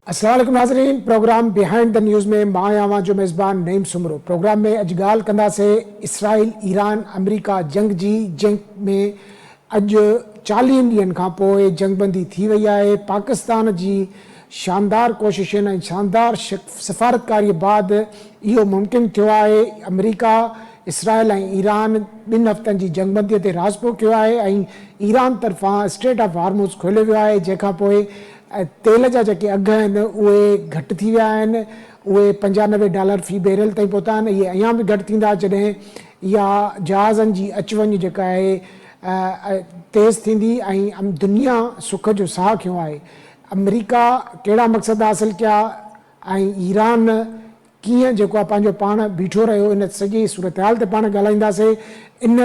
अस्सलाम वालेकुम नाज़रीन। प्रोग्राम बिहाइंड द न्यूज़ में मां आवां जो मेज़बान नईम सुमरो। प्रोग्राम में अॼु ॻाल्हि कंदासीं इसराइल ईरान अमेरिका जंग जी, जंग में अॼु 40 ॾींहंनि खां पोइ जंगबंदी थी वई आहे। पाकिस्तान जी शानदार कोशिशुनि ऐं शानदार सफ़ारतकारीअ बाद इहो मुमकिन थियो आहे। अमेरिका इसराइल ऐं ईरान 2 हफ़्तनि जी जंगबंदीअ ते राज़पो कयो आहे ऐं ईरान तरफ़ां स्ट्रेट ऑफ हार्मुज़ खोलियो वियो आहे, जंहिंखां पोइ तेल जा जेके अघ आहिनि उहे घटि थी विया आहिनि। उहे $95 फ़ी बैरल ताईं पहुता आहिनि। इहे अञा बि घटि थींदा जॾहिं इहा जहाज़नि जी अचु वञु जेका आहे तेज़ थींदी ऐं दुनिया सुख जो साह खयों आहे। अमेरिका कहिड़ा मक़सद हासिल कया ऐं ईरान कीअं जेको आहे पंहिंजो पाण बीठो रहियो, इन सॼी सूरत हाल ते पाण ॻाल्हाईंदासीं। इन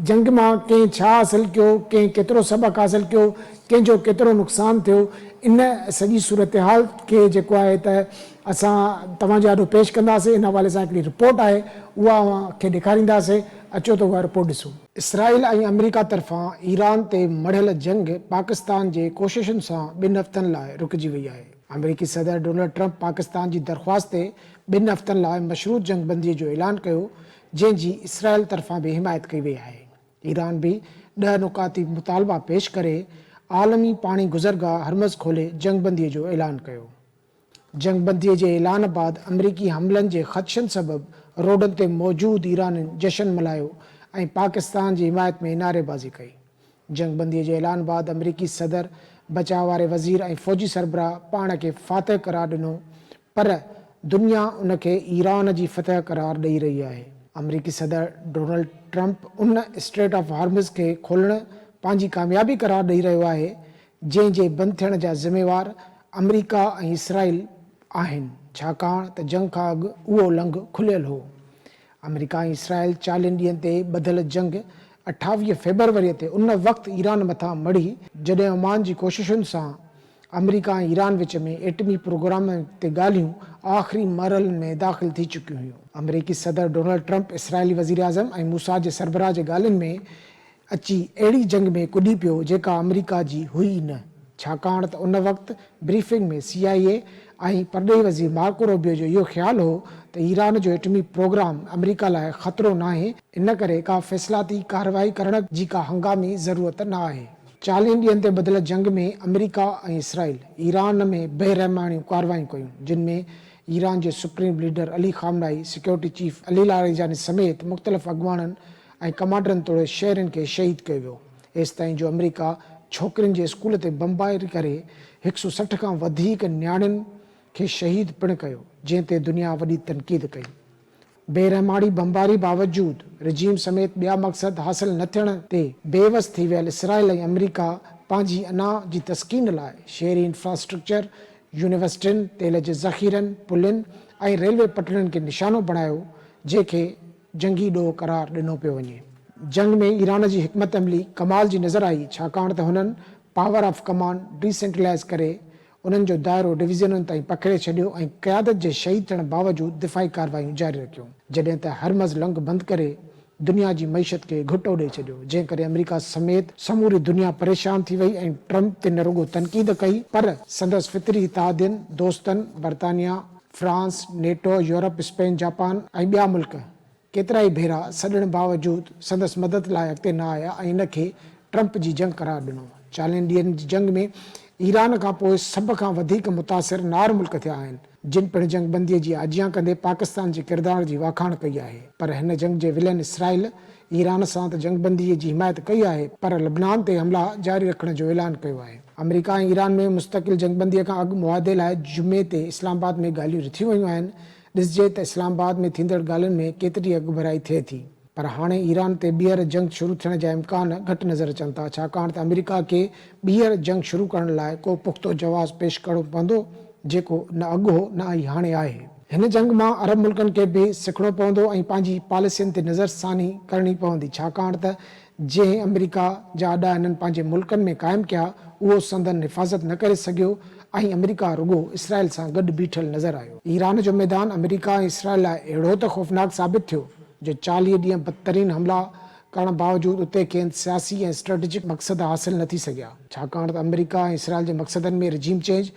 जंग मां कंहिं छा हासिल कयो, कंहिं केतिरो सबक़ु हासिल कयो, कंहिंजो केतिरो नुक़सानु थियो, इन सॼी सूरत हाल खे जेको आहे त असां तव्हांजे आॾो पेश कंदासीं। इन हवाले सां हिकिड़ी रिपोर्ट आहे, उहा खे ॾेखारींदासीं। अचो त उहा रिपोर्ट ॾिसूं। इसराइल ऐं अमेरिका तरफ़ां ईरान ते मढ़ियल जंग पाकिस्तान जे कोशिशुनि सां 2 हफ़्तनि लाइ रुकिजी वई आहे। अमेरिकी सदर डोनाल्ड ट्रंप पाकिस्तान जी दरख़्वास्त ते 2 हफ़्तनि लाइ मशरूत जंगबंदीअ जो ऐलान कयो, जंहिंजी इसराइल तरफ़ां बि हिमायत कई वई आहे। ईरान बि 10 नुकाती मुतालबा पेश करे आलमी पाणी गुज़रगाह हरमज़ खोले जंगबंदीअ जो ऐलान कयो। जंगबंदीअ जे ऐलान बाद अमरीकी हमलनि जे ख़दशनि सबबि रोडनि ते मौजूदु ईरानी जशन मल्हायो ऐं पाकिस्तान जी हिमायत में नारेबाज़ी कई। जंगबंदीअ जे ऐलान बाद अमरीकी सदर, बचाव वारे वज़ीर ऐं फ़ौजी सरबराह पाण खे फातह करार ॾिनो, पर दुनिया उनखे ईरान जी फतह करार ॾेई रही आहे। अमरीकी सदर डोनाल्ड ट्रंप उन स्ट्रेट ऑफ हार्मुज़ खे खोलण पंहिंजी कामयाबी करार ॾेई रहियो आहे, जंहिंजे बंदि थियण जा ज़िम्मेवार अमरीका ऐं इसराइल आहिनि, छाकाणि त जंग खां अॻु उहो लंघ खुलियल हो। अमेरिका ऐं इसराइल 40 ॾींहंनि ते ॿधल जंग 28 फ़रवरीअ ते उन वक़्तु ईरान मथां मड़ी जॾहिं ओमान जी कोशिशुनि सां अमेरिका ऐं ईरान विच में एटमी प्रोग्राम ते ॻाल्हियूं आख़िरी मरहलनि में दाख़िल थी चुकियूं हुयूं। अमेरिकी सदर डोनाल्ड ट्रंप इसराइली वज़ीर आज़म ऐं मूसाद जे सरबराह जे ॻाल्हियुनि में अची अहिड़ी जंग में कुॾी पियो जेका अमेरिका जी हुई न, छाकाणि त उन वक़्तु ब्रीफिंग में CIA ऐं परॾेही वज़ीर मार्को रूबियो जो इहो ख़्यालु हो त ईरान जो एटमी प्रोग्राम अमेरिका लाइ ख़तरो नाहे, इन करे का फ़ैसिलाती कार्रवाई करण जी का हंगामी ज़रूरत न आहे। 40 ॾींहंनि ते ॿधल जंग में अमेरिका ऐं इसराइल ईरान में बेरहमानियूं कार्रवाइयूं कयूं, जिन में ईरान जे supreme leader Ali Khamenei, security chief Ali Larijani समेत मुख़्तलिफ़ अॻुवाननि ऐं कमांडरनि तोड़े शहरनि खे शहीद कयो वियो। एसि ताईं जो अमेरिका छोकिरियुनि जे स्कूल ते बमबारी करे 160 खां वधीक नियाणियुनि खे शहीद पिणु कयो, जंहिं ते दुनिया वॾी तनक़ीद कई। बेरहमानी बमबारी बावजूदु रिजीम समेत ॿिया मक़सद हासिल न थियण ते बेवस थी वियल इसराइल ऐं अमेरिका पंहिंजी अना जी तस्कीन लाइ शहरी इंफ्रास्ट्रक्चर, यूनिवर्सिटियुनि, तेल जे ज़ख़ीरनि, पुलनि ऐं रेलवे पटड़ियुनि खे निशानो बणायो, जंहिंखे जंगी ॾोह करार ॾिनो पियो वञे। जंग में ईरान जी हिकमत अमली कमाल जी नज़र आई, छाकाणि त हुननि पावर ऑफ कमांड डिसेंट्रलाइज़ करे उन्हनि जो दाइरो डिवीज़ननि ताईं पकिड़े छॾियो ऐं क़यादत जे शहीद थियण बावजूदु दिफ़ाई कार्रवाइयूं जारी रखियूं, जॾहिं त हरमज़ लंघ बंदि करे दुनिया जी मईशत खे घुटो ॾेई छॾियो, जंहिं करे अमेरिका समेत समूरी दुनिया परेशान थी वई ऐं ट्रंप ते न रुॻो तनक़ीद कई, पर संदसि फितरी इतादियुनि, दोस्तनि बर्तानिया, France, NATO, Europe, Spain, Japan ऐं ॿिया मुल्क केतिरा ई भेरा सॾण बावजूदु संदसि मदद लाइ अॻिते न आया ऐं इन खे ट्रंप जी जंग करार ॾिनो। 40 ॾींहंनि जी जंग में ईरान खां पोइ सभ खां वधीक मुतासिर नार मुल्क थिया आहिनि, जिन पिणु जंगबंदीअ जी आजियां कंदे पाकिस्तान जे किरदार जी वाखाण कई आहे। पर हिन जंग जे विलन इसराइल ईरान सां त जंगबंदीअ जी हिमायत कई आहे, पर लबनान ते हमला जारी रखण जो ऐलान कयो आहे। अमेरिका ऐं ईरान में मुस्तक़िल जंगबंदीअ खां अॻु मुआदे लाइ जुमे ते इस्लामाबाद में ॻाल्हियूं रिथियूं वयूं आहिनि। ॾिसजे त इस्लामाबाद में थींदड़ ॻाल्हियुनि में केतिरी अॻुभराई थिए थी, पर हाणे ईरान ते ॿीहर जंग शुरू थियण जा इम्कान घटि नज़र अचनि था, छाकाणि त अमेरिका खे ॿीहर जंग शुरू करण लाइ को पुख़्तो जवाज़ पेश करणो पवंदो, जेको न अॻु हो न ई हाणे आहे। हिन जंग मां अरब मुल्कनि खे बि सिखणो पवंदो ऐं पंहिंजी पॉलिसियुनि ते नज़रसानी करणी पवंदी, छाकाणि त जंहिं अमेरिका जा अॾा हिननि पंहिंजे मुल्कनि में क़ाइमु कया, उहो संदन हिफ़ाज़त न करे सघियो ऐं अमेरिका रुॻो इसराइल सां गॾु बीठल नज़र आयो। ईरान जो मैदान अमेरिका ऐं इसराइल लाइ अहिड़ो त ख़ौफ़नाक साबित थियो जो 40 ॾींहं बदतरीन हमला करण बावजूदु उते कंहिं सियासी ऐं स्ट्रेटेजिक मक़सद हासिल न थी सघिया, छाकाणि त अमेरिका ऐं इसराइल जे मक़सदनि में रिजीम चेंज,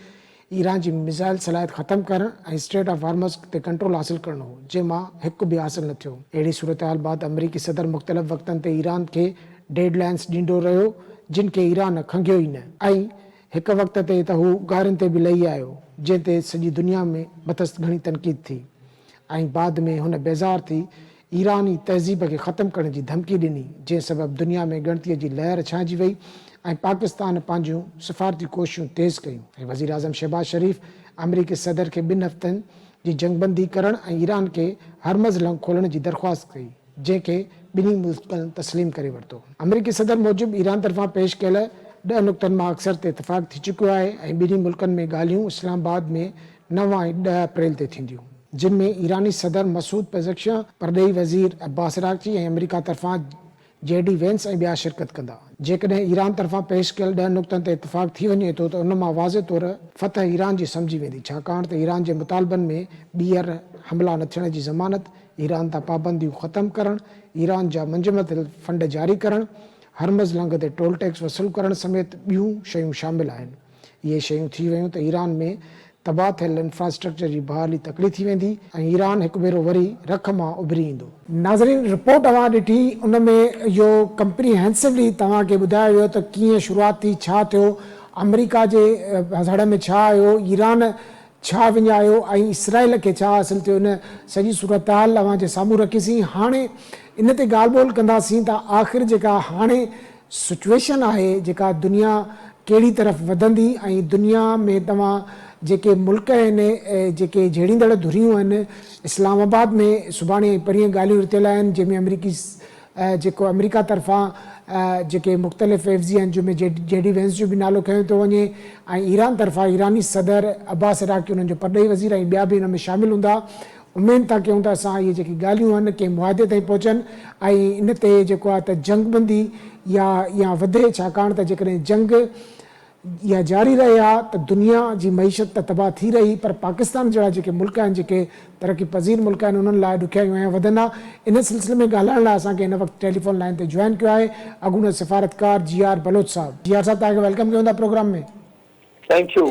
ईरान जी मिसाइल सलाहियत ख़त्म करणु ऐं स्ट्रेट ऑफ हार्मस ते कंट्रोल हासिल करणो हो, जंहिंमां हिकु बि हासिल न थियो। अहिड़ी सूरत हाल बाद अमरीकी सदर मुख़्तलिफ़ वक़्तनि ते ईरान खे डेडलाइंस ॾींदो रहियो, जिन खे ईरान खंघियो ई न, ऐं हिकु वक़्त ते त हू गारियुनि ते बि लही आयो, जंहिं ते सॼी दुनिया में बदस्त घणी तनक़ीद थी, ऐं बाद में हुन बेज़ार थी ईरानी तहज़ीब खे ख़त्म करण जी धमकी ॾिनी, जंहिं सबबि दुनिया में ॻणतीअ जी लहर छाइजी वई ऐं पाकिस्तान पंहिंजूं सिफ़ारती कोशिशूं तेज़ कयूं। ऐं वज़ीर आज़म शहबाज शरीफ़ अमरीकी सदर खे 2 हफ़्तनि जी जंगबंदी करण ऐं ईरान खे हरमज़ लंघ खोलण जी दरख़्वास्त कई, जंहिंखे ॿिन्ही मुल्कनि तस्लीम करे वरितो। अमरीकी सदर मूजिबि ईरान तरफ़ां पेश कयल 10 नुक़्तनि मां अक्सर ते इतफ़ाक़ थी चुकियो आहे ऐं ॿिन्ही मुल्कनि में ॻाल्हियूं इस्लामाबाद में 9 ऐं 10 अप्रैल ते थींदियूं, जिन में ईरानी सदर मसूद पेज़ेश्कियान, परॾेही वज़ीर अब्बास अराग़ची ऐं अमरीका तरफ़ां JD वेंस ऐं ॿिया शिरकत कंदा। जेकॾहिं ईरान तरफ़ां पेश कयल 10 नुक़्तनि ते इतफ़ाक़ थी वञे थो त उन मां वाज़े तौर फतह ईरान जी सम्झी वेंदी, छाकाणि त ईरान जे मुतालबनि में ॿीहर हमला न थियण जी ज़मानत, ईरान तां पाबंदियूं ख़त्म करणु, ईरान जा मंजमद फंड जारी करणु, हरमज़ लंघ ते टोल टैक्स वसूल करण समेत ॿियूं शयूं शामिल आहिनि। इहे शयूं थी वियूं त ईरान में तबाह थियल इंफ्रास्ट्रक्चर जी बहाली तकड़ी थी वेंदी ऐं ईरान हिकु भेरो वरी रख मां उभरी ईंदो। नाज़रीन, रिपोर्ट अवां ॾिठी, उन में इहो कंप्रीहेंसिवली तव्हांखे ॿुधायो वियो त कीअं शुरूआत थी, छा थियो, अमरीका जे हड़ में छा आयो, ईरान छा विञायो ऐं इसराइल खे छा हासिलु थियो। इन सॼी सूरत हाल अव्हां जे साम्हूं रखीसीं। हाणे इन ते ॻाल्हि ॿोल कंदासीं त आख़िर जेका हाणे सिचुएशन आहे, जेका दुनिया कहिड़ी तरफ़ वधंदी ऐं दुनिया में तव्हां जेके मुल्क आहिनि, जेके जहिड़ींदड़ धुरियूं आहिनि, इस्लामाबाद में सुभाणे ऐं परीहं ॻाल्हियूं रिथियल आहिनि, जंहिंमें अमरीकी जेको अमरीका तरफ़ां जेके मुख़्तलिफ़ एफ़ज़ी आहिनि, जंहिंमें JD वेंस जो बि नालो खयो थो वञे, ऐं ईरान तरफ़ां ईरानी सदर अब्बास अराग़ची, उन्हनि जो परॾेही वज़ीर ऐं ॿिया बि हिन में शामिलु हूंदा। उमेद था कयूं त असां इहे जेकी ॻाल्हियूं आहिनि कंहिं मुआदे ताईं पहुचनि ऐं इन ते जेको आहे त जंगबंदी या वधे, छाकाणि त जेकॾहिं जंग या जारी रहे हा त दुनिया जी मईशत त तबाह थी रही, पर पाकिस्तान जहिड़ा जेके मुल्क आहिनि, जेके तरक़ी पज़ीर मुल्क आहिनि, उन्हनि लाइ ॾुखियाईयूं ऐं वधंदा। इन सिलसिले में ॻाल्हाइण लाइ असांखे हिन वक़्तु टेलीफोन लाइन ते जॉइन कयो आहे अॻूणे सिफ़ारतकार GR बलोच साहब। GR साहब, तव्हांखे वेलकम कयूं था प्रोग्राम में। थैंक यू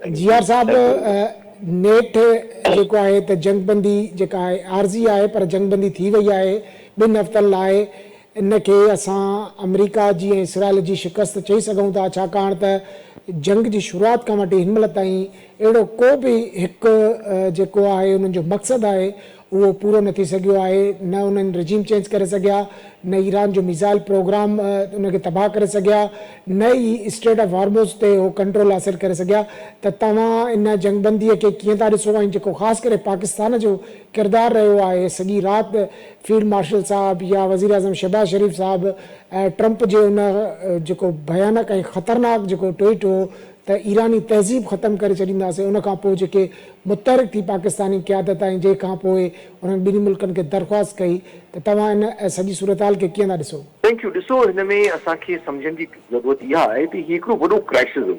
GR साहब, नेठ जेको आहे त जंगबंदी जेका आहे आरज़ी आहे, पर जंगबंदी थी वई आहे 2 हफ़्तनि लाइ। इनखे असां अमरीका जी ऐं इसराइल जी शिकस्त चई सघूं था, छाकाणि त जंग जी शुरूआति खां वठी हिनमहिल ताईं अहिड़ो को बि हिकु जेको आहे उन्हनि जो मक़सदु आहे उहो पूरो न थी सघियो आहे। न उन्हनि रिजीम चेंज करे सघिया, न ईरान जो मिसाइल प्रोग्राम उनखे तबाह करे सघिया, न ई स्ट्रेट ऑफ हार्मोज़ ते उहो कंट्रोल हासिल करे सघिया। त तव्हां इन जंगबंदीअ खे कीअं था ॾिसो ऐं जेको ख़ासि करे पाकिस्तान जो किरदारु रहियो आहे, सॼी राति फील्ड मार्शल साहब या वज़ीर आज़म शहबाज शरीफ़ साहब ट्रंप जे उन जेको भयानक ऐं ख़तरनाक जेको ट्वीट हो त ईरानी तहज़ीब ख़त्म करे छॾींदासीं, उन खां पोइ जेके मुतहरिक थी पाकिस्तानी क़यादत ऐं जंहिंखां पोइ उन्हनि ॿिन्ही मुल्कनि खे दरख़्वास्त कई, त तव्हां इन सॼी सूरत हाल खे कीअं था ॾिसो? Thank U. ॾिसो, हिन में असांखे सम्झण जी ज़रूरत इहा आहे त हिकिड़ो वॾो क्राइसिस हो,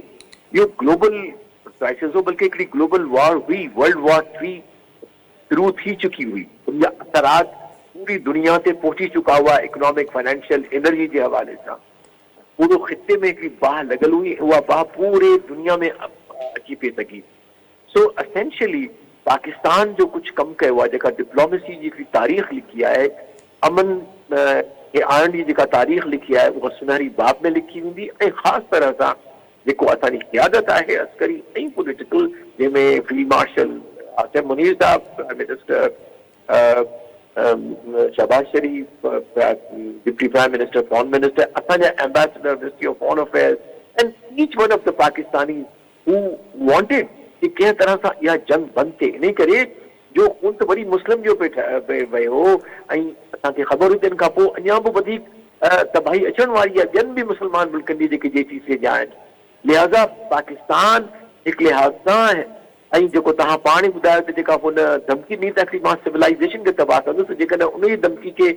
इहो ग्लोबल क्राइसिस हो, बल्कि हिकिड़ी ग्लोबल वॉर हुई, वर्ल्ड वॉर 3 शुरू थी चुकी हुई। उनजा असरात पूरी दुनिया ते पहुची चुका हुआ, इकोनॉमिक, फाइनेंशियल, एनर्जी जे हवाले सां। पूरो ख़िते में हिकिड़ी बाहि लॻल हुई, उहा बाहि पूरे दुनिया में अची पई सघी। सो एसेंशियली पाकिस्तान जो कुझु कमु कयो आहे, जेका डिप्लोमेसी जी हिकिड़ी तारीख़ लिखी आहे, अमन खे आणण जी जेका तारीख़ लिखी आहे, उहा सुनहरी बाब में लिखी वेंदी। ऐं ख़ासि तरह सां जेको असांजी क़यादत आहे अस्करी ऐं पॉलिटिकल, जंहिंमें field marshal Asim Munir sahab, prime minister Shehbaz Sharif, deputy prime minister, foreign minister, असांजा ambassador, ministry of foreign affairs, and each one of the Pakistani who wanted कि कंहिं तरह सां इहा जंग बंदि थिए। इन करे जो खून त वरी मुस्लिम जो पे वियो ऐं असांखे ख़बर हुई, तिन खां पोइ अञा बि वधीक तबाही अचण वारी आहे ॿियनि बि मुस्लमान मुल्कनि जी जेके JTC जा आहिनि। लिहाज़ा पाकिस्तान हिकु लिहाज़ सां, ऐं जेको तव्हां पाण ई ॿुधायो त जेका हुन धमकी ॾिनी त हिकिड़ी मां सिविलाइज़ेशन खे तबाह कंदुसि, जेकॾहिं उन जी धमकी खे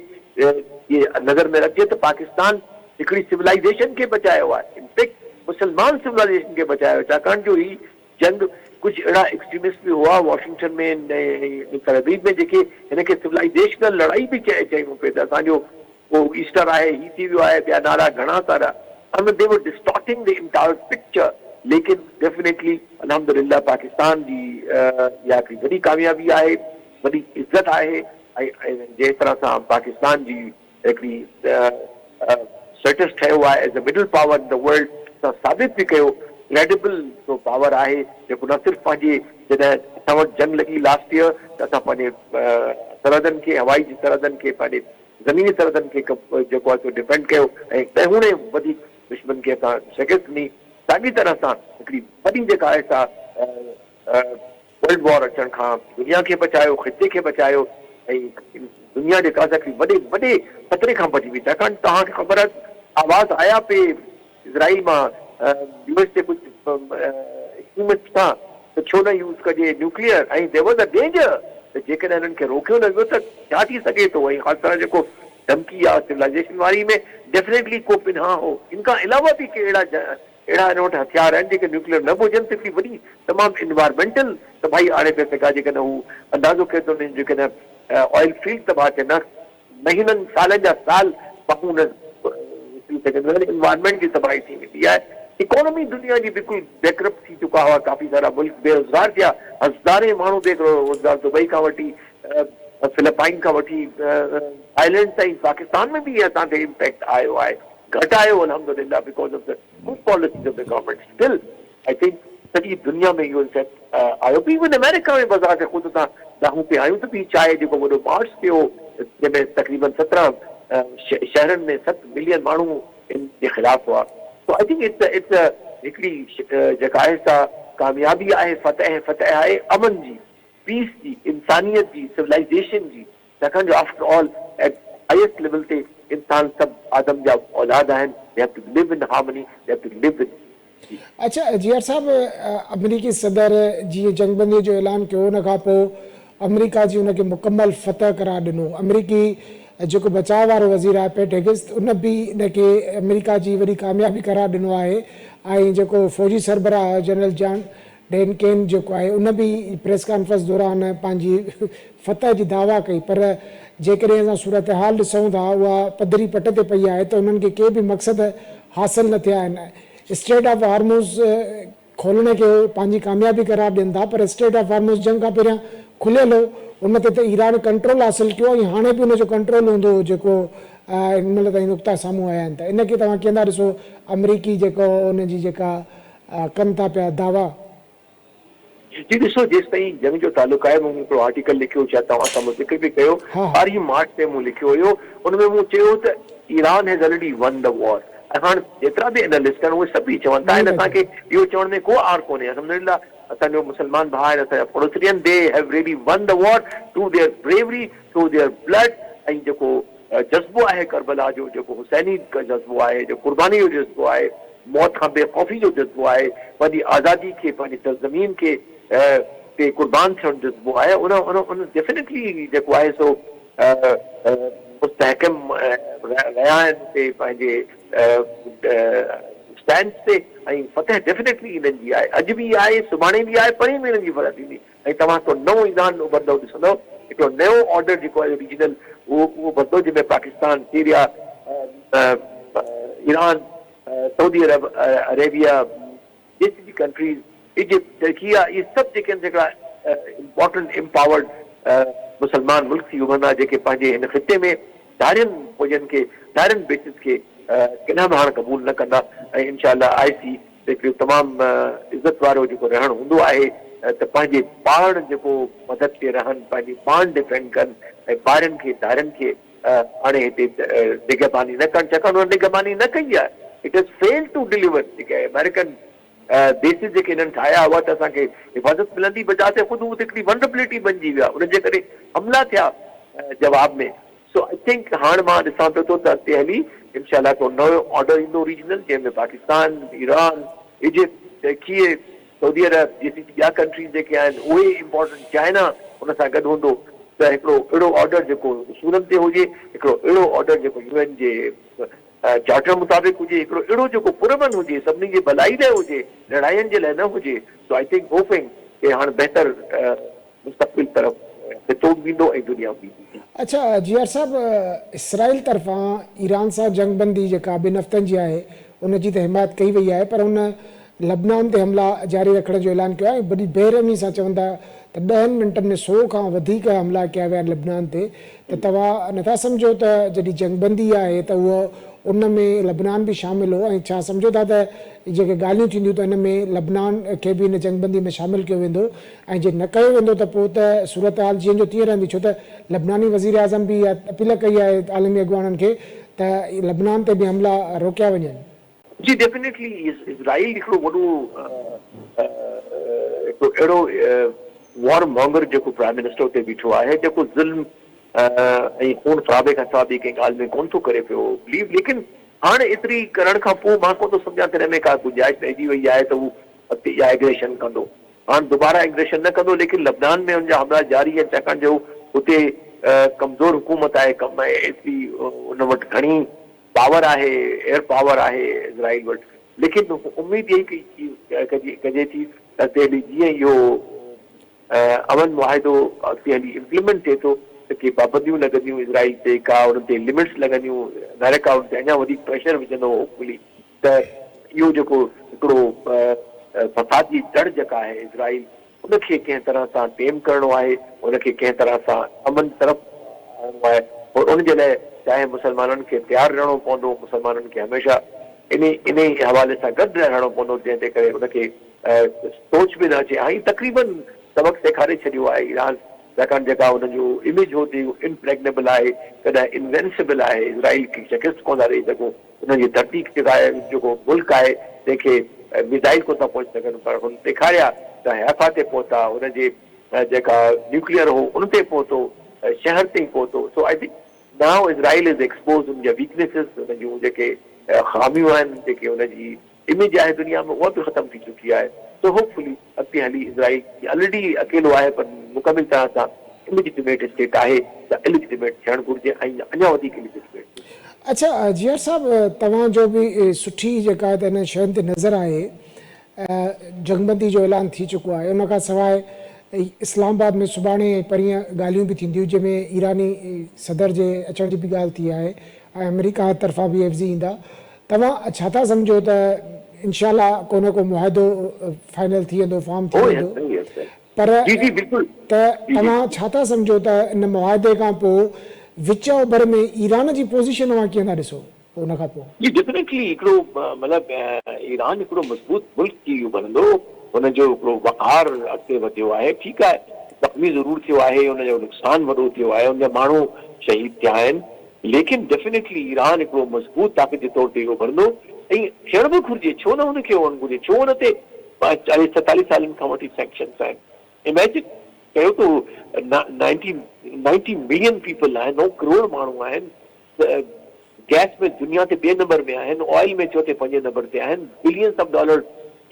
नज़र में रखिजे त पाकिस्तान हिकिड़ी सिविलाइज़ेशन खे बचायो आहे, इनफैक्ट मुसलमान सिविलाइज़ेशन खे बचायो, छाकाणि जो ही जंग कुझु अहिड़ा एक्सट्रीमिस्ट बि हुआ वॉशिंगटन में, तेल अवीव में, जेके हिनखे सिविलाइज़ेशनल लड़ाई बि चयूं पिए त असांजो पोइ ईस्टर आहे, ही थी वियो आहे, ॿिया नारा घणा सारा। I mean, they were distorting the entire picture लेकिन डेफिनेटली अल्हम्दुलिल्लाह पाकिस्तान जी इहा हिकिड़ी वॾी कामयाबी आहे, वॾी इज़त आहे ऐं जंहिं तरह सां पाकिस्तान जी हिकिड़ी स्टेटस ठहियो आहे as a middle power in the world, सां साबित बि कयो क्रेडिबल जो पावर आहे जेको न सिर्फ़ु पंहिंजे जॾहिं असां वटि जंग लॻी लास्ट ईयर त असां पंहिंजे सरहदनि खे, हवाई जी सरहदनि खे, पंहिंजे ज़मीनी सरहदनि खे जेको आहे डिफेंड कयो ऐं तंहिं वधीक दुश्मन खे असां शिकस्त ॾिनी। साॻी तरह सां हिकिड़ी वॾी जेका आहे सा वर्ल्ड वॉर अचण खां दुनिया खे बचायो, ख़िते खे बचायो ऐं दुनिया जे काज़ा हिकिड़ी वॾे वॾे ख़तरे खां बची वई। छाकाणि तव्हांखे ख़बर आहे आवाज़ आया पे इज़राइल मां यूएस जे कुझु एक्सट्रीमिस्ट सां त छो न यूज़ कजे न्यूक्लियर, ऐं देयर वाज़ अ डेंजर त जेकॾहिं हिननि खे रोकियो न वियो त छा थी सघे थो। ऐं ख़ासि तरह जेको धमकी आहे सिविलाइज़ेशन वारी में डेफिनेटली को पिन्हा हो। इन खां अलावा बि के अहिड़ा हिन वटि हथियार आहिनि जेके न्यूक्लियर न हुजनि त हिकिड़ी वॾी तमामु इन्वायरमेंटल तबाही आणे पियो सघे। जेकॾहिं हू अंदाज़ो कयो थो जेकॾहिं ऑयल फील्ड तबाह थिए न महीननि सालनि जा साल बाहूं न इन्वायरमेंट जी तबाही थी वेंदी आहे। इकोनॉमी दुनिया जी बिल्कुलु बैकरप्ट थी चुका हुआ, काफ़ी सारा मुल्क बेरोज़गार थिया, हज़ारे माण्हू बेरोज़गार, दुबई खां वठी फिलिपाइन खां वठी थाईलैंड ताईं, पाकिस्तान में बि असांखे इम्पैक्ट आयो आहे, घटि आयो अल्हम्दुलिल्लाह because of the good policies of the government. Still I think सॼी दुनिया में इहो इफेक्ट आयो बि। इवन अमेरिका में बाज़ार ते ख़ुदि असां ॾाहूं पिया आहियूं त बि चाहे जेको वॾो मार्च थियो जंहिंमें तक़रीबन 17 शहरनि में 7 मिलियन माण्हू इन जे ख़िलाफ़ हुआ। सो आई थिंक इट्स हिकिड़ी जेका आहे सा कामयाबी आहे, फतह आहे अमन जी, पीस जी, इंसानियत जी, सिविलाइजेशन जी। छाकाणि जो after all at highest level ते इंसान सभु आदम जा औलाद आहिनि। They have to live in harmony, they have to live in. अच्छा जियार साहब, अमरीकी सदर जीअं जंगबंदी जो ऐलान कयो उन खां पोइ अमरीका जी उनखे मुकमल फतह करार ॾिनो। अमरीकी जेको बचाव वारो वज़ीर आहे पेट हेगिस, उन बि इनखे अमेरिका जी वॾी कामयाबी करार ॾिनो आहे। ऐं जेको फ़ौजी सरबराह जनरल जॉन डेनकेन जेको आहे उन बि प्रेस कॉन्फ्रेंस दौरान पंहिंजी फतह जी दावा कई। पर जेकॾहिं असां सूरत हाल ॾिसूं था उहा पधरी पट ते पई आहे त उन्हनि खे बि मक़सद हासिल न थिया आहिनि। स्ट्रेट ऑफ हार्मुज़ खोलण खे पंहिंजी कामयाबी करार ॾियनि था, पर स्ट्रेट ऑफ हार्मुज़ जंग खां पहिरियां खुलियल हो, उन ते त ईरान कंट्रोल हासिल कयो ऐं हाणे बि उनजो कंट्रोल हूंदो जेको हिन महिल ताईं नुक़्ता साम्हूं आया आहिनि। त इनखे तव्हां कीअं था ॾिसो अमरीकी जेको उनजी जेका कनि था पिया दावा? जी ॾिसो, जेसि ताईं जंग जो तालुक आहे, मूं हिकिड़ो आर्टिकल लिखियो, छा तव्हां सां मूं ज़िक्र बि कयो, 12 मार्च ते मूं लिखियो हुयो। उनमें मूं चयो त Iran has already one the war. ऐं हाणे जेतिरा बि एनालिस्ट आहिनि उहे सभई चवनि था, आहिनि असांखे इहो चवण में को आर कोन्हे। अल्हम्दुलिल्लाह असांजो मुस्लमान भाउ आहिनि, असांजा पड़ोसियन, they have really won the war through their bravery, through their blood. ऐं जेको जज़्बो आहे करबला जो, जेको हुसैनी जज़्बो आहे, जो कुर्बानी जो जज़्बो आहे, मौत खां बेखौफ़ी जो जज़्बो आहे, पंहिंजी आज़ादी खे, पंहिंजी सरज़मीन खे ते कुर्बान थियण जज़्बो आहे, उन डेफिनेटली जेको आहे सो मुस्तहकम रहिया आहिनि ते पंहिंजे स्टैंड ते। ऐं फतह डेफिनेटली इन्हनि जी आहे, अॼु बि आहे, सुभाणे बि आहे, परीं में इन्हनि जी फतह थींदी। ऐं तव्हां हिकिड़ो नओं ईरान उभरंदो ॾिसंदव, हिकिड़ो नयो ऑर्डर जेको आहे रीजनल उहो बदलो, जंहिंमें Pakistan, Syria, Iran, Saudi Arabia, GCC countries, Egypt, Türkiye, इहे सभु जेके आहिनि जेका इम्पोर्टेंट एम्पावर्ड मुस्लमान मुल्क थी उभरंदा, जेके पंहिंजे हिन ख़िते में धारियुनि फौजनि खे, धारियुनि बेसिस खे किना बि हाणे क़बूल न कंदा। ऐं इनशाअल्लाह आईसी हिकिड़ो तमामु इज़त वारो जेको रहणु हूंदो आहे त पंहिंजे पाण जेको मदद ते रहनि, पंहिंजी पाण डिफेंड कनि ऐं ॿारनि खे, धारियुनि खे हाणे हिते निगहबानी न कनि। छाकाणि हुन निगहबानी न कई आहे, it is fail to deliver. जेके अमेरिकन बेसिस जेके हिननि ठाहिया हुआ त असांखे हिफ़ाज़त मिलंदी, बजाते ख़ुदि उहा हिकिड़ी वनरेबिलिटी बणिजी विया, उनजे करे हमला थिया जवाब में। सो आई थिंक हाणे मां ॾिसां पियो थो त अॻिते हली इनशाअल्लाह को नयो ऑर्डर ईंदो रीजनल, जंहिंमें Pakistan, Iran, Egypt, Turkey, Saudi Arab, GCC ॿिया कंट्रीज़ जेके आहिनि उहे इम्पोर्टेंट, चाइना उन सां गॾु हूंदो त हिकिड़ो अहिड़ो ऑर्डर जेको सूरत ते हुजे, हिकिड़ो अहिड़ो ऑर्डर जेको यूएन जे चार्टर मुताबिक़ हुजे, हिकिड़ो अहिड़ो जेको पुरमन हुजे, सभिनी जी भलाई लाइ हुजे, लड़ाइनि जे लाइ न हुजे। सो आई थिंक होपिंग कि हाणे बहितर मुस्तक़बिल तरफ़ ख़ितो वेंदो ऐं दुनिया वेंदी। अच्छा जियार साहब, इसराइल तरफ़ां ईरान सां जंगबंदी जेका ॿिनि हफ़्तनि जी आहे उनजी त हिमायत कई वई आहे, पर उन लबनान ते हमला जारी रखण जो ऐलान कयो आहे। वॾी बेरहमी सां चवंदा त 10 मिंटनि में 100 खां वधीक हमला कया विया आहिनि लबनान ते। त तव्हां नथा सम्झो त जॾहिं जंगबंदी आहे त उहो उन में लबनान बि शामिल हो, ऐं छा सम्झो था त जेके ॻाल्हियूं थींदियूं त इन में लबनान खे बि इन जंगबंदी में शामिलु कयो वेंदो, ऐं जे न कयो वेंदो त पोइ त सूरत हाल जीअं जो तीअं रहंदी, छो त लबनानी वज़ीर आज़म बि इहा अपील कई आहे आलमी अॻुवाननि खे त लबनान ते बि हमला रोकिया वञनि। जी डेफिनेटली इज़राइल हिकिड़ो वॾो अहिड़ो वॉर मॉन्गर जेको प्राइम मिनिस्टर उते बीठो आहे, जेको ज़ुल्म ऐं खून खराबे खां सवाइ ॿी कंहिं ॻाल्हि में कोन थो करे पियो बिलीव। लेकिन हाणे एतिरी करण खां पोइ मां कोन थो सम्झां त हिन में का गुंजाइश रहिजी वई आहे त हू अॻिते इहा एग्रेशन कंदो। हाणे दुबारा एग्रेशन न कंदो, लेकिन लबनान में हुनजा हमला जारी आहिनि, छाकाणि जो हुते कमज़ोर हुकूमत आहे, कम आहे, एतिरी उन वटि घणी पावर आहे, एयर पावर आहे इज़राइल वटि। लेकिन उमेद इहा ई कजे थी त जीअं इहो अमन मुआहिदो अॻिते हली इम्प्लीमेंट थिए थो त के पाबंदियूं लॻंदियूं इज़राइल ते, का उन्हनि ते लिमिट्स लॻंदियूं, अमेरिका उन ते अञा वधीक प्रेशर विझंदो होपफुली त इहो जेको हिकिड़ो फसाद जी जड़ जेका आहे इज़राइल, उनखे कंहिं तरह सां टेम करणो आहे, उनखे कंहिं तरह सां अमन तरफ़ आणणो आहे। और उनजे लाइ चाहे मुस्लमाननि खे तयारु रहणो पवंदो, मुस्लमाननि खे हमेशह इन हवाले सां गॾु रहणो पवंदो, जंहिं ते करे उनखे सोच में न अचे। ऐं तक़रीबन सबक़ सेखारे छॾियो आहे ईरान, छाकाणि जेका हुननि जो इमेज हो थी इनप्रेग्नेबल आहे, कॾहिं इनवेंसिबल आहे, इज़राइल खे शिकस्त कोन था ॾेई सघो। हुनजी धरती जेका आहे, जेको मुल्क आहे जंहिंखे मिसाइल कोन था पहुची सघनि, पर हुन ॾेखारिया त हैफा ते पहुता, हुनजे जेका न्यूक्लियर हो उन ते पहुतो, शहर ते पहुतो। So I think now Israel is expose उन जा वीकनेसिस, हुन जूं जेके ख़ामियूं आहिनि, जेके हुनजी इमेज आहे दुनिया में, उहा बि ख़तम थी चुकी आहे। सो होपफुली अॻिते हली इज़राइल ऑलरेडी अकेलो आहे, पर मुकमिल तरह सां इलिजिटिमेट स्टेट आहे त इलिजिटिमेट थियणु घुरिजे ऐं अञा वधीक इलिजिटिमेट। अच्छा जियर साहब, तव्हांजो बि सुठी जेका आहे त हिन शयुनि ते नज़र आहे, जंगबंदी जो ऐलान थी चुको आहे। उन खां सवाइ इस्लामाबाद में सुभाणे परीहं ॻाल्हियूं बि थींदियूं, जंहिंमें ईरानी सदर जे अचण जी बि ॻाल्हि थी आहे, ऐं अमेरिका तरफ़ां बि एफज़ी ईंदा। तव्हां छा था सम्झो त इनशाला को न को मुआहिदो फाइनल थी वेंदो, फॉर्म थी वेंदो, पर त तव्हां छा था सम्झो त इन मुआहिदे खां पोइ विच ओभर में ईरान जी पोज़ीशन तव्हां कीअं था ॾिसो उन खां पोइ? जी डेफिनेटली हिकिड़ो मतिलबु ईरान हिकिड़ो मज़बूत मुल्क थी बनंदो, हुनजो हिकिड़ो वक़ार अॻिते वधियो आहे। ठीकु आहे, ज़ख़्मी ज़रूरु थियो आहे, हुनजो नुक़सानु वॾो थियो आहे, हुनजा माण्हू शहीद थिया आहिनि, लेकिन डेफिनेटली ईरान हिकिड़ो मज़बूत ताक़त जे तौर ते इहो बनंदो ऐं थियण बि घुरिजे। छो न हुनखे हुअणु घुरिजे, छो हुन ते 40-47 सालनि खां वठी सैंक्शन्स आहिनि। इमेजिन कयो त 90 मिलियन पीपल आहिनि, 9 करोड़ माण्हू आहिनि, गैस में दुनिया ते 2 नंबर में आहिनि, ऑयल में चौथे 5 नंबर ते आहिनि, बिलियंस ऑफ डॉलर।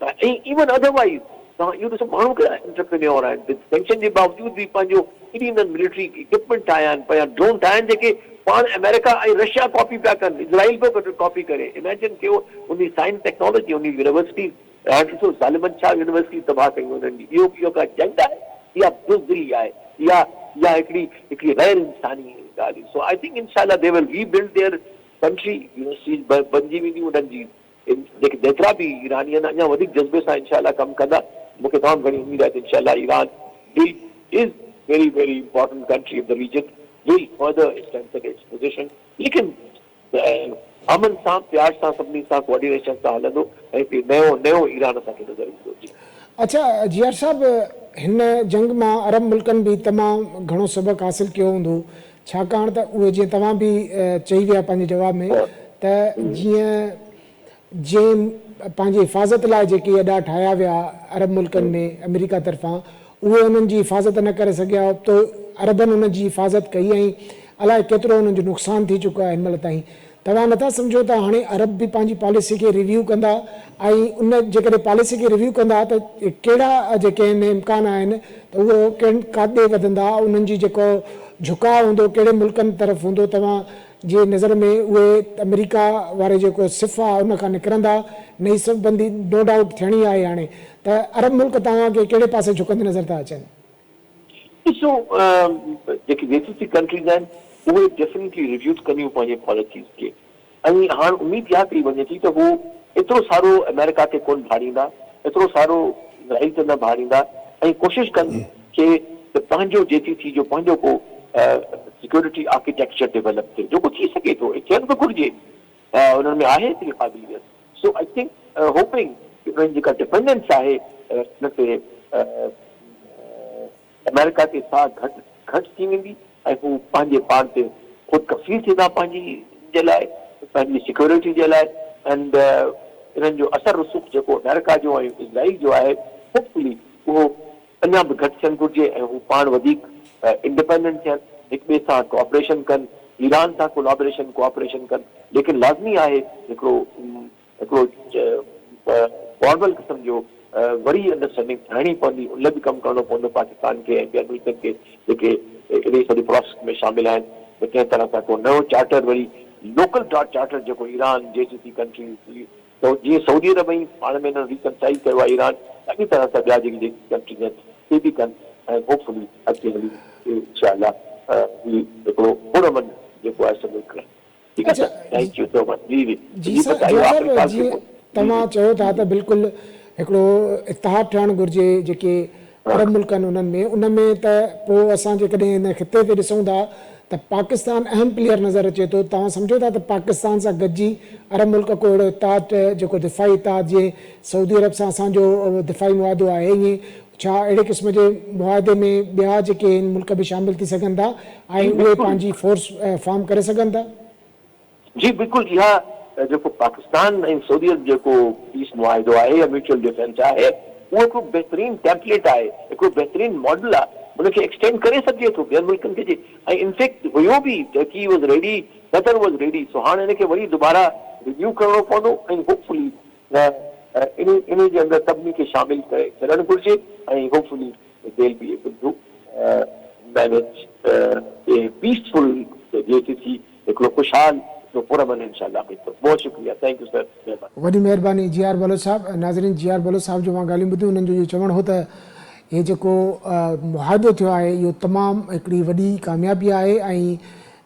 ऐं इवन अदरवाइज़ तव्हां इहो ॾिसो, माण्हू कहिड़ा एंटरप्रेन्योर आहिनि, सैंक्शन जे बावजूद बि पंहिंजो एॾी मिलिट्री इक्विपमेंट ठाहिया आहिनि, पंहिंजा ड्रोन ठाहिया आहिनि, जेके पाण अमेरिका ऐं रशिया कॉपी पिया कनि, इज़राइल पियो कॉपी करे। इमेजिन कयो उन साइंस टेक्नोलॉजी, उन यूनिवर्सिटी, हाणे ॾिसो ज़ालिमनि छा यूनिवर्सिटी तबाह कयूं हुननि जी। इहो का जंग आहे, इहा बुज़दिली आहे, इहा हिकिड़ी गैर इंसानी ॻाल्हि। सो आई थिंक इंशाल्लाह they will rebuild their country, universities बणिजी वेंदियूं उन्हनि जी, जेके जेतिरा बि ईरानी आहिनि अञा वधीक जज़्बे सां इंशाल्लाह कमु कंदा। मूंखे तमामु घणी उमेद आहे त इंशाल्लाह Iran is very very important country of the region, will further strengthen its position. लेकिन अमन सां, प्यार सां, सभिनी सां कोऑर्डिनेशन सां हलंदो ऐं नयो ईरान असांखे नज़र ईंदो। अच्छा जियार साहब, हिन जंग मां अरब मुल्कनि बि तमामु घणो सबक़ु हासिलु कयो हूंदो, छाकाणि त उहे जीअं तव्हां बि चई विया पंहिंजे जवाब में त जीअं पंहिंजी हिफ़ाज़त लाइ जेके अॾा ठाहिया विया अरब मुल्कनि में अमेरिका तरफ़ां, उहे उन्हनि जी हिफ़ाज़त न करे सघिया, तो अरबनि उन जी हिफ़ाज़त कई, ऐं अलाए केतिरो उन्हनि जो नुक़सानु थी चुको आहे हिन महिल ताईं। तव्हां नथा सम्झो त हाणे अरब बि पंहिंजी पॉलिसी खे रिव्यू कंदा, ऐं उन जेकॾहिं पॉलिसी खे रिव्यू कंदा त कहिड़ा जेके आहिनि इम्कान आहिनि त उहो काॾे वधंदा, उन्हनि जी जेको झुकाव हूंदो कहिड़े मुल्कनि तरफ़ हूंदो? तव्हां जे नज़र में उहे अमेरिका वारे जेको सिफ़ आहे उन खां निकिरंदा, नई सिफ़बंदी नो डाउट थियणी आहे हाणे, त अरब मुल्क तव्हांखे कहिड़े पासे झुकंदे नज़र था अचनि? ॾिसो, जेके जीसीसी कंट्रीज़ आहिनि उहे डेफिनेटली रिव्यू कंदियूं पंहिंजे पॉलिसीज़ खे, ऐं हाणे उमेद इहा कई वञे थी त हू एतिरो सारो अमेरिका ते कोन भाड़ींदा, एतिरो सारो इज़राइल ते न भाड़ींदा ऐं कोशिशि कनि कि पंहिंजो JCC जो पंहिंजो को सिक्योरिटी आर्किटेक्चर डेवलप थिए, जेको थी सघे थो, थियणु बि घुरिजे, उन्हनि में आहे एतिरी क़ाबिलियत। सो आई थिंक होपिंग उन्हनि जेका डिपेंडेंस आहे हिन ते अमेरिका ते सा घटि थी वेंदी ऐं हू पंहिंजे पाण ते ख़ुदि कफ़ील थींदा पंहिंजी जे लाइ, पंहिंजी सिक्योरिटी जे लाइ। एंड इन्हनि जो असर रसूख जेको अमेरिका जो ऐं इज़राइल जो आहे, होपफुली उहो अञा बि घटि थियणु घुरिजे ऐं हू पाण वधीक इंडिपेंडेंट थियनि, हिक ॿिए सां कोऑपरेशन कनि, ईरान सां कोऑपरेशन कनि। लेकिन लाज़मी आहे हिकिड़ो फॉर्मल क़िस्म जो वरी अंडरस्टैंडिंग ठाहिणी पवंदी, उन लाइ बि कमु करणो पवंदो पाकिस्तान खे ऐं ॿियनि मुल्कनि खे जेके इन सॼी प्रोसेस में शामिल आहिनि। कंहिं तरह सां को नओं चार्टर वरी लोकल चार्टर जेको ईरान JCC कंट्रीज़, तो जीअं सऊदी अरब में पाण में रिकनसाइल कयो आहे ईरान, अहिड़ी तरह सां ॿिया जेकी कंट्रीज़ आहिनि से बि कनि ऐं होपफुली अॻिते हली इंशाअल्लाह हिकिड़ो पुरअमन जेको आहे सभु कनि। ठीकु आहे, थैंक यू सो मच। जी सर, जीअं तव्हां चयो था त बिल्कुलु हिकिड़ो इतिहाद थियणु घुरिजे जेके अरब मुल्क आहिनि उन्हनि में त पोइ असां जेकॾहिं हिन ख़िते ते ॾिसूं था त पाकिस्तान अहम प्लेयर नज़र अचे थो। तव्हां सम्झो था त पाकिस्तान सां गॾिजी अरब मुल्क को अहिड़ो इतिहाद जेको दिफ़ाई इतिहाद जीअं सऊदी अरब सां असांजो दिफ़ाई मुआदो आहे, ईअं छा अहिड़े क़िस्म जे मुआदे में ॿिया जेके मुल्क बि शामिल थी सघनि था ऐं उहे पंहिंजी फोर्स फॉर्म करे सघनि था? जी बिल्कुलु, इहा जेको पाकिस्तान ऐं सऊदी अरब जेको पीस मुआहिदो आहे या म्यूचुअल डिफेंस आहे, उहो हिकिड़ो बहितरीन टेम्पलेट आहे, हिकिड़ो बहितरीन मॉडल आहे, उनखे एक्सटेंड करे सघिजे थो ॿियनि मुल्कनि खे। ऐं इनफैक्ट हुयो बि Turkey was ready, Qatar was ready, so हाणे हिनखे वरी दुबारा रिव्यू करणो पवंदो ऐं होपफुली इन जे अंदरि सभिनी खे शामिल करे छॾणु घुरिजे ऐं hopefully they will be able to manage a peaceful JCC, हिकिड़ो ख़ुशहाल पुरअमन इंशाअल्लाह। बहुत शुक्रिया, थैंक यू सर। वॾी महिरबानी GR बलोच साहब। नाज़रीन, GR बलोच साहब जो मां ॻाल्हियूं ॿुधियूं, उन्हनि जो इहो चवणु हो त हे जेको मुआहिदो थियो आहे इहो तमामु हिकिड़ी वॾी कामयाबी आहे ऐं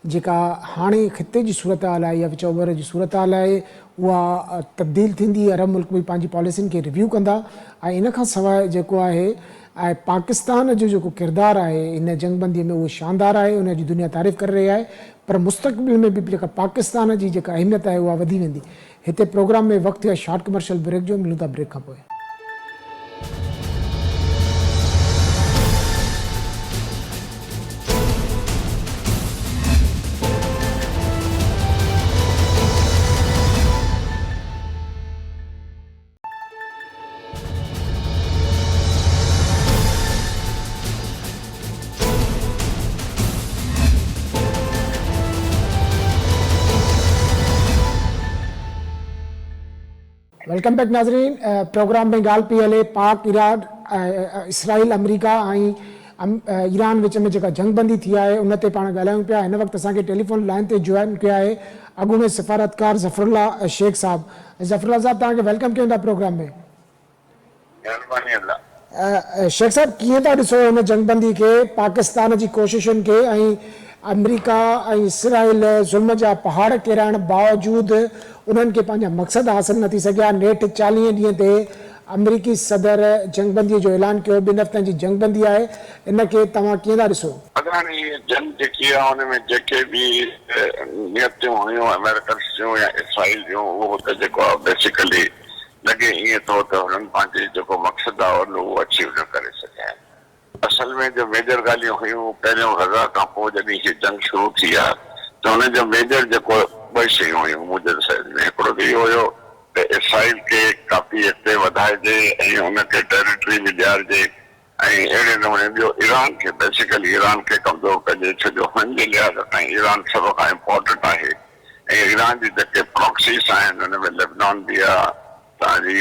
जेका हाणे ख़िते जी सूरत हाल आहे या विच ओभर जी सूरत हाल आहे उहा तब्दील थींदी। अरब मुल्क बि पंहिंजी पॉलिसियुनि खे रिव्यू कंदा ऐं इन खां सवाइ जेको आहे ऐं पाकिस्तान जो जेको किरदारु आहे इन जंगबंदीअ में उहो शानदार आहे, उनजी दुनिया तारीफ़ करे रही आहे, पर मुस्तक़बिल में बि जेका पाकिस्तान जी जेका अहमियत आहे उहा वधी वेंदी। हिते प्रोग्राम में वक़्तु आहे शॉर्ट कमर्शियल ब्रेक जो, मिलूं था ब्रेक खां पोइ। वेलकम बैक नाज़रीन। प्रोग्राम में ॻाल्हि पई हले पाक ईरान इसराइल अमरीका ऐं ईरान विच में जेका जंगबंदी थी आहे उन ते पाण ॻाल्हायूं पिया। हिन वक़्तु असांखे टेलीफोन लाइन ते जॉइन कयो आहे अॻूणे सफ़ारतकार ज़फ़रुल्लाह शेख साहब। ज़फ़रुल्लाह साहब, तव्हांखे वेलकम कयूं था प्रोग्राम में। शेख साहब, कीअं था ॾिसो हिन जंगबंदी खे, पाकिस्तान जी कोशिशुनि खे ऐं अमरीका ऐं इसराइल ज़ुल्म जा पहाड़ किराइण बावजूदि उन्हनि खे पंहिंजा मक़सद हासिल न थी सघिया। नेठि 40 ॾींहं ते अमरीकी सदर जंगबंदीअ जो ऐलान कयो, 2 हफ़्तनि जी जंगबंदी आहे, इनखे तव्हां कीअं था ॾिसो? अगरि इहे जंग जेकी आहे हुन में जेके बि नियतूं हुयूं अमेरिकन जूं या इसराइल जूं, उहो त जेको आहे बेसिकली लॻे ईअं थो त हुननि पंहिंजे जेको मक़सदु आहे उहो अचीव न करे सघिया आहिनि। असल में जो मेजर ॻाल्हियूं हुयूं पहिरियों गज़ा खां पोइ जॾहिं हीअ जंग शुरू थी आहे त हुनजो मेजर जेको 2 शयूं हुयूं मुंहिंजे साइड में। हिकिड़ो त इहो हुयो त इसराइल खे काफ़ी अॻिते वधाइजे ऐं हुनखे टेरिटरी बि ॾियारिजे ऐं अहिड़े नमूने ॿियो ईरान खे बेसिकली ईरान खे कमज़ोर कजे, छो जो हुननि जे लिहाज़ खां ईरान सभ खां इम्पोर्टेंट आहे ऐं ईरान जी जेके प्रॉक्सीस आहिनि हुन में लेबनान बि आहे, तव्हांजी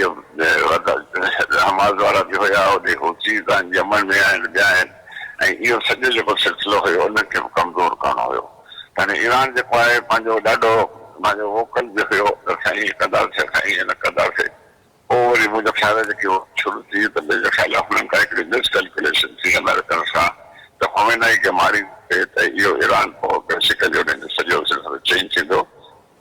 हमास वारा बि हुया, होॾे हूतीज़ आहिनि, यमन में आहिनि, ॿिया आहिनि, ऐं इहो सॼो जेको सिलसिलो हुयो उनखे बि कमज़ोर करणो हुयो। हाणे ईरान जेको आहे पंहिंजो ॾाढो पंहिंजो वोकल बि हुयो त साईं कंदासीं, साईं न कंदासीं। पोइ वरी मुंहिंजो ख़्याल आहे जेकी शुरू थी त मुंहिंजो ख़्याल आहे हुननि खां हिकिड़ी मिसकैल्कुलेशन थी अमेरिकन सां त ख़ोमेनी खे मारी थिए त इहो ईरान पोइ बेसिकली हुनजो सॼो सिलसिलो चेंज थींदो,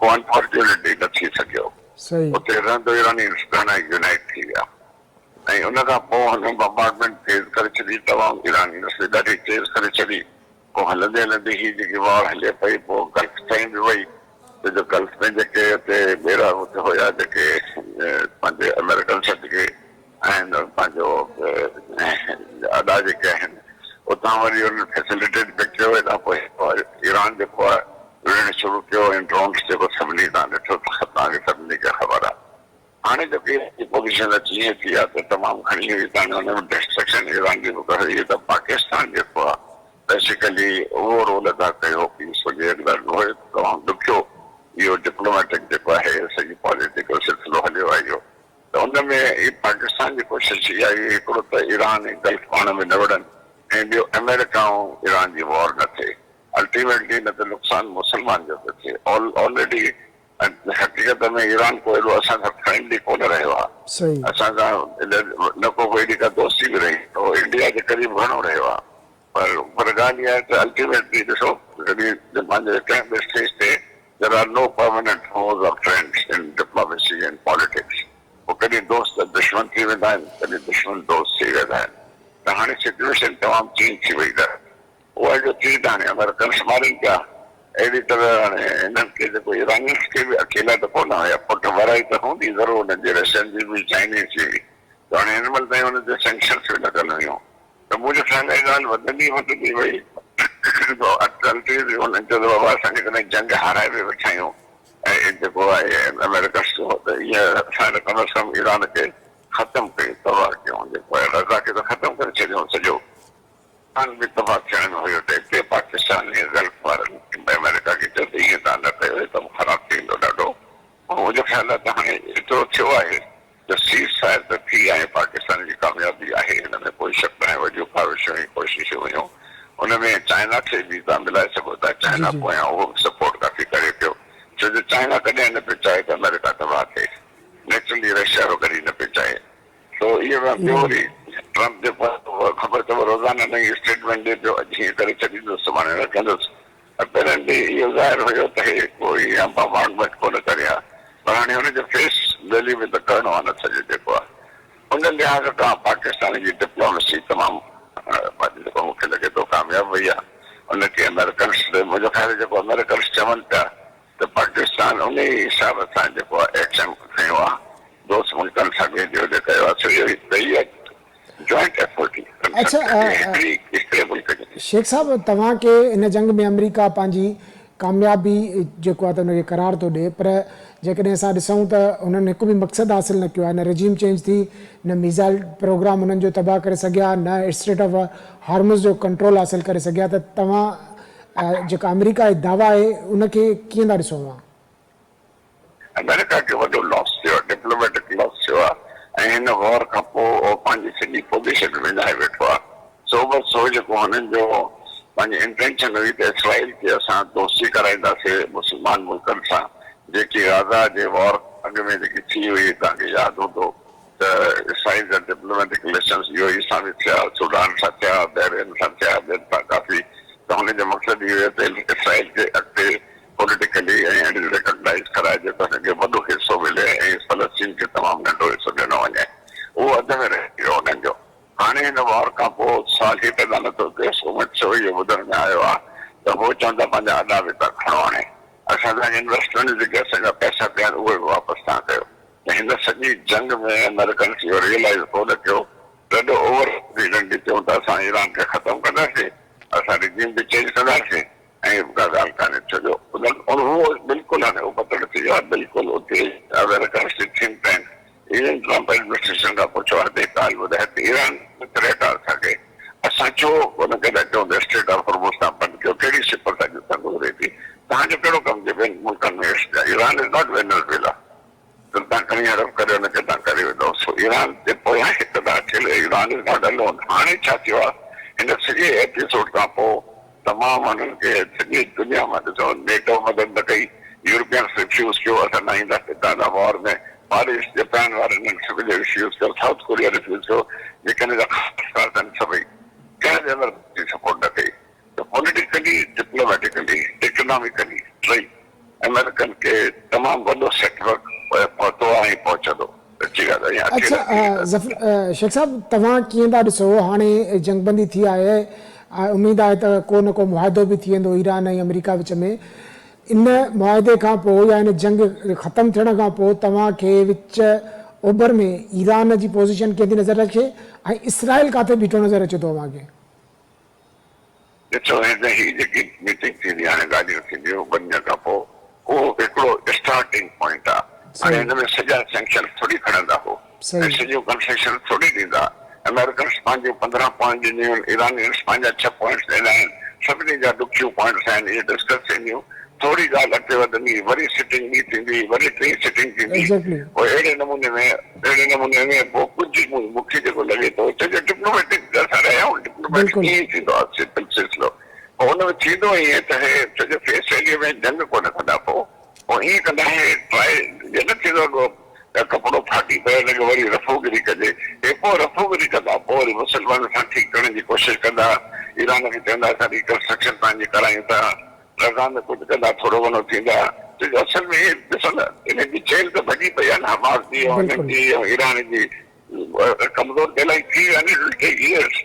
को अनफॉर्चुनेटली न थी सघियो। सही उते रहंदो ईरानीज़ घणा यूनाइट थी विया ऐं उन खां पोइ हुन बम्बार्डमेंट तेज़ करे छॾी तमामु ईरानीज़ ॾाढी तेज़ करे छॾी पोइ हलंदे हलंदे ही जेकी वॉर हले पई पोइ गल्फ ताईं बि वई जो गल्फ में जेके हुते ॿेड़ा हुते हुया जेके पंहिंजे अमेरिकन जेके आहिनि पंहिंजो अॾा जेके आहिनि उतां वरी उन्हनि फैसिलिटेट बि कयो हेॾां पोइ ईरान जेको आहे विढ़णु शुरू कयो ऐं ड्रोन्स जेको सभिनी तव्हां ॾिठो तव्हांखे सभिनी खे ख़बर आहे हाणे जेकी पोज़ीशन अची ईअं थी आहे त तमामु घणी हुई तव्हां हुन में डिस्ट्रक्शन ईरान जी बि कई त पाकिस्तान जेको आहे बेसिकली उहो रोल अदा कयो पीस वग़ैरह तमामु ॾुखियो इहो डिप्लोमेटिक जेको आहे सॼी पॉलिटिकल सिलसिलो हलियो आहे इहो त उन में ई पाकिस्तान जी कोशिशि इहा आहे हिकिड़ो त ईरान ऐं गल्फ पाण में न विढ़नि ऐं ॿियो अमेरिका ऐं ईरान जी वॉर न थिए अल्टीमेटली न त नुक़सानु मुस्लमान जो थो थिए ऑलरेडी हक़ीक़त में ईरान को एॾो असां सां फ्रेंडली कोन रहियो आहे असां सां न को एॾी का दोस्ती बि रही उहो इंडिया जे क़रीब घणो रहियो आहे पर ॻाल्हि इहा आहे त अल्टीमेटली ॾिसो कॾहिं पंहिंजे कंहिं बि स्टेज ते there are no permanent foes or friends in diplomacy and politics. वो कभी दोस्त दुश्मन थी वेंदा आहिनि कभी दुश्मन दोस्त थी वेंदा आहिनि त हाणे सिचुएशन तमामु चेंज थी वई आहे उहा जो थी त हाणे अमेरिकन मारनि पिया अहिड़ी तरह हाणे हिननि खे जेको ईरानियंस खे बि अकेला त कोन हुया पुट वराई त हूंदी ज़रूरु हुननि जे रशियन जी बि चाइनीज़ जी बि त हाणे हिन महिल ताईं हुननि जे सैंक्शन्स बि लॻल हुयूं त मुंहिंजे ख़्याल में ॻाल्हि वधंदी वई हुननि चयो बाबा असांखे कॾहिं जंग हाराए बि वेठा आहियूं ऐं जेको आहे अमेरिका त ईअं असां कम अज़ कम ईरान खे ख़तमु कयूं तबाह कयूं जेको आहे रज़ा खे त ख़तमु करे छॾियूं सॼो पाकिस्तान बि तबाह थियण में हुयो त हिते पाकिस्तान ऐं गल्फ वारनि अमेरिका खे चयो त ईअं तव्हां न कयो त ख़राबु थींदो ॾाढो ऐं मुंहिंजो ख़्यालु आहे त हाणे एतिरो थियो आहे त सीज़ फायर त थी आहे पाकिस्तान जी कामयाबी आहे हिन में कोई शक न आहे वॾियूं काविशूं ऐं कोशिशूं हुयूं उनमें चाइना खे बि तव्हां मिलाए सघो था चाइना पोयां उहो सपोर्ट काफ़ी करे पियो छो जो चाइना कॾहिं न पियो चाहे त अमेरिका तबाह थिए नेचुरली रशिया वग़ैरह न पियो चाहे तो इहो ॿियो वरी ट्रम्प जेको ख़बर अथव रोज़ाना नई स्टेटमेंट ॾिए पियो अॼु हीअं करे छॾींदुसि सुभाणे रखंदुसि अपैरेंटली इहो ज़ाहिर हुयो त हे कोई बॉम्बार्डमेंट कोन करे हा पर हाणे हुनजो फेस वैल्यू में त करिणो आहे न सॼो जेको आहे उन लिहाज़ खां पाकिस्तान जी डिप्लोमेसी तमामु जेको मूंखे लॻे थो कामयाबु वई आहे उनखे अमेरिकन्स मुंहिंजो ख़्यालु जेको अमेरिकन्स चवनि पिया त पाकिस्तान उन ई हिसाब सां जेको आहे एक्शन खयो आहे दोस्त मुल्कनि सां गॾु कयो आहे सो इहो जॉइंट एफर्ट शेख साहब तव्हांखे इन जंग में अमेरिका पंहिंजी कामयाबी जेको आहे त हुनखे करार थो ॾिए पर जेकॾहिं असां ॾिसूं त हुननि हिकु बि मक़सदु हासिलु न कयो आहे न रेजिम चेंज थी न मिज़ाइल प्रोग्राम हुननि जो तबाह करे सघिया न स्ट्रेट ऑफ हार्मुज़ जो कंट्रोल हासिलु करे सघिया त तव्हां जेका अमेरिका जो दावा आहे उनखे कीअं था ॾिसो अमेरिका खे वॾो लॉस थियो आहे डिप्लोमेटिक लॉस थियो आहे ऐं हिन वॉर खां पोइ उहो पंहिंजी सॼी पोज़ीशन विञाए वेठो आहे सो जेको हुननि जो पंहिंजी इंटेंशन हुई त इसराइल खे असां दोस्ती कराईंदासीं मुस्लमान मुल्कनि सां जेकी गाज़ा जे वॉर अॻु में जेकी थी हुई तव्हांखे यादि हूंदो त इसराइल जा डिप्लोमेटिक रिलेशन्स इहो ई सां बि थिया सूडान सां थिया बहरेन सां थिया ॿियनि सां काफ़ी त हुनजो मक़सदु इहो आहे त इसराइल खे अॻिते पोलिटिकली ऐं रिकॉग्नाइज़ कराइजे त हुनखे वॾो हिसो मिले ऐं फलस्तीन खे तमामु नंढो हिसो ॾिनो वञे उहो अध में रही वियो हुननि जो हाणे हिन वॉर खां पोइ साल ई पैदा नथो थिए सो इहो ॿुधण में आयो आहे त उहो चवंदा पंहिंजा अॾा बि था खणो हाणे असांजा इन्वेस्टमेंट जेके असांजा पैसा पिया आहिनि उहे बि वापसि तव्हां कयो त हिन सॼी जंग में अमेरिकन इहो रियलाइज़ कोन कयो ॾाढो ओवर कॉन्फिडेंट चयूं त असां ईरान खे ख़तमु कंदासीं असां रिजीम बि चेंज कंदासीं ऐं का ॻाल्हि कान्हे छो जो उहो बिल्कुलु हाणे उपतड़ थी वियो आहे बिल्कुलु उते American think tank even Trump administration खां पुछो आहे ॻाल्हि ॿुधाए त ईरान थ्रेट आहे असांखे असां छो हुनखे न चऊं त स्टेट ऑफ हॉर्मुज़ तव्हां बंदि कयो कहिड़ी शिप सां जंग गुज़रे थी तव्हांजो कहिड़ो कमु जे ॿियनि मुल्कनि में ईरान इज़ नॉट वेनेज़ुएला त तव्हां खणी हड़प करे हुनखे तव्हां करे वेंदो सो ईरान ते पोयां हिकु त अकेले ईरान इज़ नॉट अलोन हाणे छा थियो आहे हिन सॼे एपिसोड खां पोइ तमामु हुननि खे सॼी दुनिया मां ॾिसो नेटो मदद न कई यूरोपियन रिफ्यूज़ कयो असां न ईंदासीं तव्हांजा वॉर में पारिस जापान वारनि सभिनी रिफ्यूज़ कयो साउथ कोरिया रिफ्यूज़ कयो जेके हिन जा ख़ासि आहिनि सभई कंहिं अंदरि सपोर्ट न कई त पॉलिटिकली डिप्लोमेटिकली इकोनॉमिकली टई अमेरिकन खे तमामु वॾो सेटवर्क ईअं अच्छा अकेला शेख साहब तव्हां कीअं था ॾिसो हाणे जंगबंदी थी आहे उमेद आहे त को न को मुआदो बि थी वेंदो ईरान ऐं अमेरिका विच में इन मुआदे खां पोइ या इन जंग ख़तमु थियण खां पोइ तव्हांखे विच ओभर में ईरान जी पोज़ीशन कीअं थी नज़र अचे ऐं इसराइल किथे बीठो नज़र अचे थो तव्हांखे? ॾिसो ही जेकी मीटिंग थींदी हाणे ॻाल्हियूं थींदियूं बंदि खां पोइ उहो हिकिड़ो स्टार्टिंग पॉइंट आहे। हाणे हिन में सॼा सैंक्शन थोरी खणंदा हो ऐं सॼियूं कंसेशन थोरी ॾींदा। अमेरिकन्स पंहिंजूं 15 पॉइंट ॾिनियूं आहिनि, ईरानियंस पंहिंजा 6 पॉइंट्स ॾिना आहिनि, सभिनी जा ॾुखियूं पॉइंट्स आहिनि, इहे डिस्कस थींदियूं, थोरी ॻाल्हि अॻिते वधंदी, वरी सिटिंग ॿी थींदी, वरी टी सिटिंग थींदी, पोइ अहिड़े नमूने में पोइ कुझु मूंखे जेको लॻे थो डिप्लोमेटिक असां रहिया आहियूं, डिप्लोमेटिक ईअं थींदो आहे सिलसिलो। पोइ हुन में थींदो ईअं त हे सॼो फेस वैल्यू में जंग कोन कंदा, पोइ ईअं कंदा हे ट्राए न थींदो कपिड़ो फाटी पियो हिनखे वरी रफ़ोगिरी कजे, हे पोइ रफ़ोगिरी कंदा, पोइ वरी मुस्लमान सां ठीकु करण जी कोशिशि कंदा, ईरान खे चवंदा असां रिकंस्ट्रक्शन पंहिंजी करायूं था, रज़ा में कुझु कंदा, थोरो घणो थींदा। असल में ॾिसो न हिनजी जेल त भॼी पई आहे न हमास जी ऐं ईरान जी कमज़ोर इलाही थी विया आहिनि, ईयर्स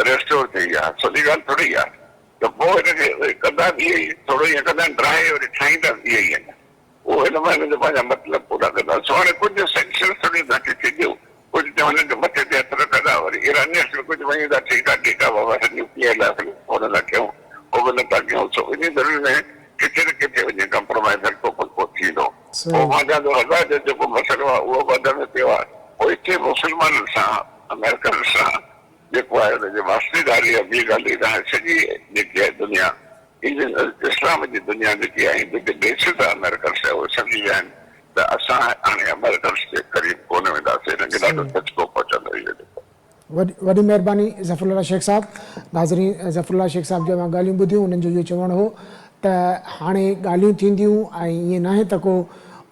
रेस्टोर थी आहे, सॼी ॻाल्हि थोरी आहे। त पोइ हिनखे कंदा इहे ई थोरो ईअं कंदा आहिनि, ड्राए वरी ठाहींदा इहे ई आहिनि, उहो हिन में हिनजा पंहिंजा मतिलबु पूरा कंदा। सो हाणे कुझु सेंक्शन थोरी तव्हांखे थींदियूं, कुझु हुननि जे मथे ते हथ रखंदा, वरी ईरानियंस में कुझु वञी था ठीकु आहे बाबा न्यूक्लियर लाइ उन लाइ कयूं, उहो बि नथा कयूं। सो इन दौरान में किथे न किथे वञी कंप्रोमाइज़ हल्को फुल्को थींदो। पोइ मां चवां थो हज़ार जो जेको मसइलो आहे उहो वधण पियो आहे, पोइ हिते मुस्लमाननि सां अमेरिकन सां जेको आहे हुनजी वास्तेदारी आहे, ॿी ॻाल्हि आहे सॼी जेकी आहे दुनिया इस्लाम जी दुनिया जेकी आहे जेके देश था अमेरिकन से उहे सम्झी विया आहिनि त असां हाणे अमेरिकन जे क़रीब कोन वेंदासीं, हिनखे ॾाढो झटको पहुचंदो इहो। वॾी महिरबानी ज़फ़रुल्लाह शेख साहब। नाज़रीन ज़फ़रुल्लाह शेख साहब जो मां ॻाल्हियूं ॿुधियूं, उन्हनि जो इहो चवणु हो त हाणे ॻाल्हियूं थींदियूं ऐं ईअं नाहे त को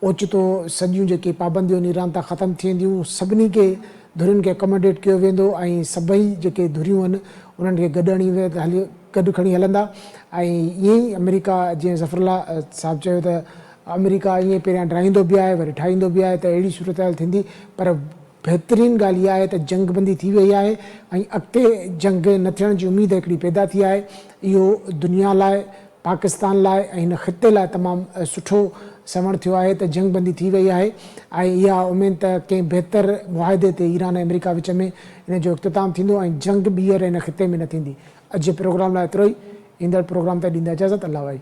ओचितो सॼियूं जेके पाबंदियूं आहिनि ईरान तां ख़तमु थी वेंदियूं, सभिनी खे धुरियुनि खे अकोमोडेट कयो वेंदो ऐं सभई जेके धुरियूं आहिनि उन्हनि खे गॾु हणी गॾु खणी हलंदा। ऐं ईअं ई अमेरिका जीअं ज़फ़रुल्लाह साहब चयो त अमेरिका ईअं पहिरियां ड्राईंदो बि आहे वरी ठाहींदो बि आहे, त अहिड़ी सूरत हाल थींदी। पर बहितरीनु ॻाल्हि इहा आहे त जंगबंदी थी वई आहे ऐं अॻिते जंग न थियण जी उमेद हिकिड़ी पैदा थी आहे। इहो दुनिया लाइ, पाकिस्तान लाइ ऐं हिन ख़िते लाइ तमामु सुठो सवण थियो आहे त जंगबंदी थी वई आहे ऐं इहा उमेद त कंहिं बहितर मुआदे ते ईरान ऐं अमेरिका विच में इन जो इख़्तिताम थींदो ऐं जंग ॿीहर हिन ख़िते में न थींदी। अॼु जे प्रोग्राम लाइ एतिरो ई। ईंदड़ प्रोग्राम ते ॾींदा इजाज़त। अल्लाह भाई।